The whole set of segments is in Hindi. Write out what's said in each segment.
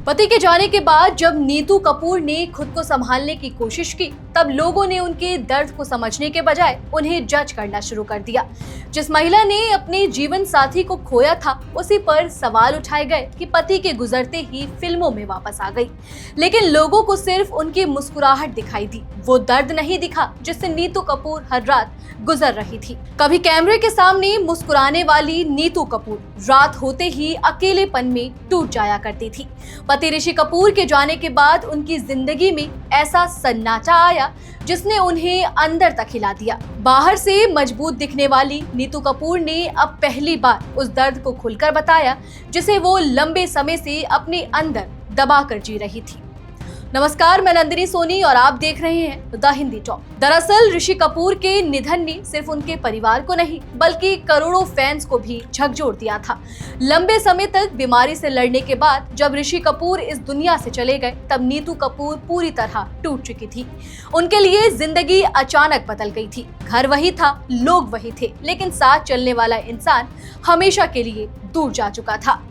पति के जाने के बाद जब नीतू कपूर ने खुद को संभालने की कोशिश की, तब लोगों ने उनके दर्द को समझने के बजाय उन्हें जज करना शुरू कर दिया। जिस महिला ने अपने जीवन साथी को खोया था, उसी पर सवाल उठाए गए कि पति के गुजरते ही फिल्मों में वापस आ गई। लेकिन लोगों को सिर्फ उनकी मुस्कुराहट दिखाई दी, वो दर्द नहीं दिखा जिससे नीतू कपूर हर रात गुजर रही थी। कभी कैमरे के सामने मुस्कुराने वाली नीतू कपूर रात होते ही अकेलेपन में टूट जाया करती थी। पति ऋषि कपूर के जाने के बाद उनकी जिंदगी में ऐसा सन्नाटा आया जिसने उन्हें अंदर तक हिला दिया। बाहर से मजबूत दिखने वाली नीतू कपूर ने अब पहली बार उस दर्द को खुलकर बताया जिसे वो लंबे समय से अपने अंदर दबाकर जी रही थी। नमस्कार, मैं नंदिनी सोनी और आप देख रहे हैं द हिंदी टॉक। दरअसल ऋषि कपूर के निधन ने सिर्फ उनके परिवार को नहीं बल्कि करोड़ों फैंस को भी झकझोर दिया था। लंबे समय तक बीमारी से लड़ने के बाद जब ऋषि कपूर इस दुनिया से चले गए, तब नीतू कपूर पूरी तरह टूट चुकी थी। उनके लिए जिंदगी अचानक बदल गई थी। घर वही था, लोग वही थे, लेकिन साथ चलने वाला इंसान हमेशा के लिए दूर जा चुका था।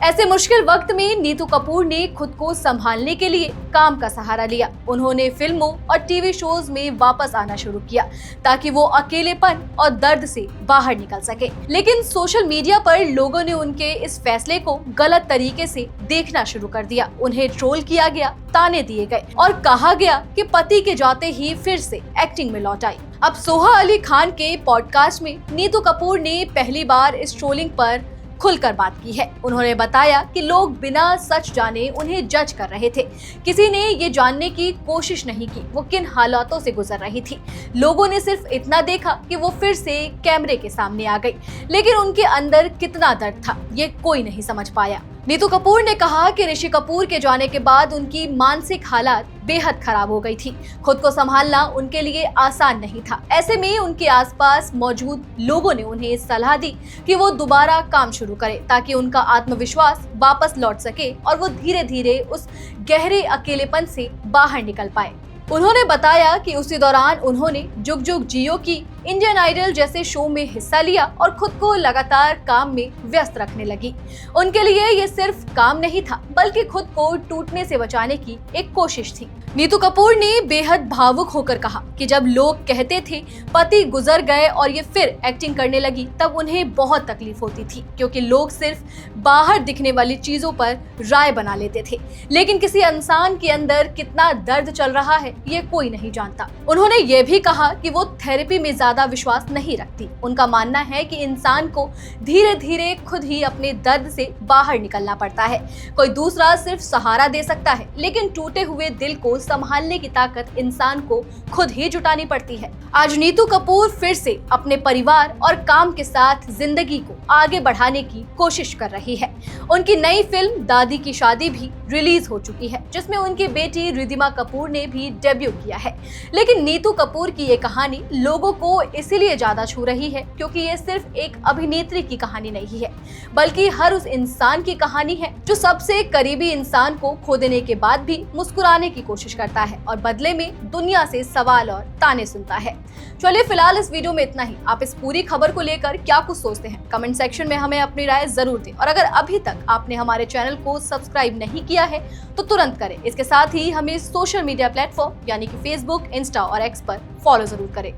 ऐसे मुश्किल वक्त में नीतू कपूर ने खुद को संभालने के लिए काम का सहारा लिया। उन्होंने फिल्मों और टीवी शोज में वापस आना शुरू किया ताकि वो अकेलेपन और दर्द से बाहर निकल सके। लेकिन सोशल मीडिया पर लोगों ने उनके इस फैसले को गलत तरीके से देखना शुरू कर दिया। उन्हें ट्रोल किया गया, ताने दिए गए और कहा गया कि पति के जाते ही फिर से एक्टिंग में लौट आई। अब सोहा अली खान के पॉडकास्ट में नीतू कपूर ने पहली बार इस ट्रोलिंग पर खुलकर बात की है। उन्होंने बताया कि लोग बिना सच जाने उन्हें जज कर रहे थे। किसी ने ये जानने की कोशिश नहीं की वो किन हालातों से गुजर रही थी। लोगों ने सिर्फ इतना देखा कि वो फिर से कैमरे के सामने आ गई, लेकिन उनके अंदर कितना दर्द था ये कोई नहीं समझ पाया। नीतू कपूर ने कहा कि ऋषि कपूर के जाने के बाद उनकी मानसिक हालात बेहद खराब हो गई थी। खुद को संभालना उनके लिए आसान नहीं था। ऐसे में उनके आसपास मौजूद लोगों ने उन्हें सलाह दी कि वो दोबारा काम शुरू करें ताकि उनका आत्मविश्वास वापस लौट सके और वो धीरे धीरे उस गहरे अकेलेपन से बाहर निकल पाए। उन्होंने बताया कि उसी दौरान उन्होंने जुग जुग जियो की, इंडियन आइडल जैसे शो में हिस्सा लिया और खुद को लगातार काम में व्यस्त रखने लगी। उनके लिए ये सिर्फ काम नहीं था बल्कि खुद को टूटने से बचाने की एक कोशिश थी। नीतू कपूर ने बेहद भावुक होकर कहा कि जब लोग कहते थे पति गुजर गए और ये फिर एक्टिंग करने लगी, तब उन्हें बहुत तकलीफ होती थी क्योंकि लोग सिर्फ बाहर दिखने वाली चीजों पर राय बना लेते थे, लेकिन किसी इंसान के अंदर कितना दर्द चल रहा है ये कोई नहीं जानता। उन्होंने ये भी कहा कि वो थेरेपी में ज्यादा विश्वास नहीं रखती। उनका मानना है कि इंसान को धीरे धीरे खुद ही अपने दर्द से बाहर निकलना पड़ता है। कोई दूसरा सिर्फ सहारा दे सकता है, लेकिन टूटे हुए दिल को संभालने की ताकत इंसान को खुद ही जुटानी पड़ती है। आज नीतू कपूर फिर से अपने परिवार और काम के साथ जिंदगी को आगे बढ़ाने की कोशिश कर रही है। उनकी नई फिल्म दादी की शादी भी रिलीज हो चुकी है, जिसमें उनकी बेटी रिद्धिमा कपूर ने भी डेब्यू किया है। लेकिन नीतू कपूर की ये कहानी लोगों को इसीलिए ज्यादा छू रही है क्योंकि ये सिर्फ एक अभिनेत्री की कहानी नहीं है, बल्कि हर उस इंसान की कहानी है जो सबसे करीबी इंसान को खो देने के बाद भी मुस्कुराने की कोशिश करता है और बदले में दुनिया से सवाल और ताने सुनता है। चलिए फिलहाल इस वीडियो में इतना ही। आप इस पूरी खबर को लेकर क्या कुछ सोचते हैं, कमेंट सेक्शन में हमें अपनी राय जरूर दें और अगर अभी तक आपने हमारे चैनल को सब्सक्राइब नहीं किया है तो तुरंत करें। इसके साथ ही हमें सोशल मीडिया प्लेटफॉर्म यानी कि फेसबुक, इंस्टा और एक्स पर फॉलो जरूर करें।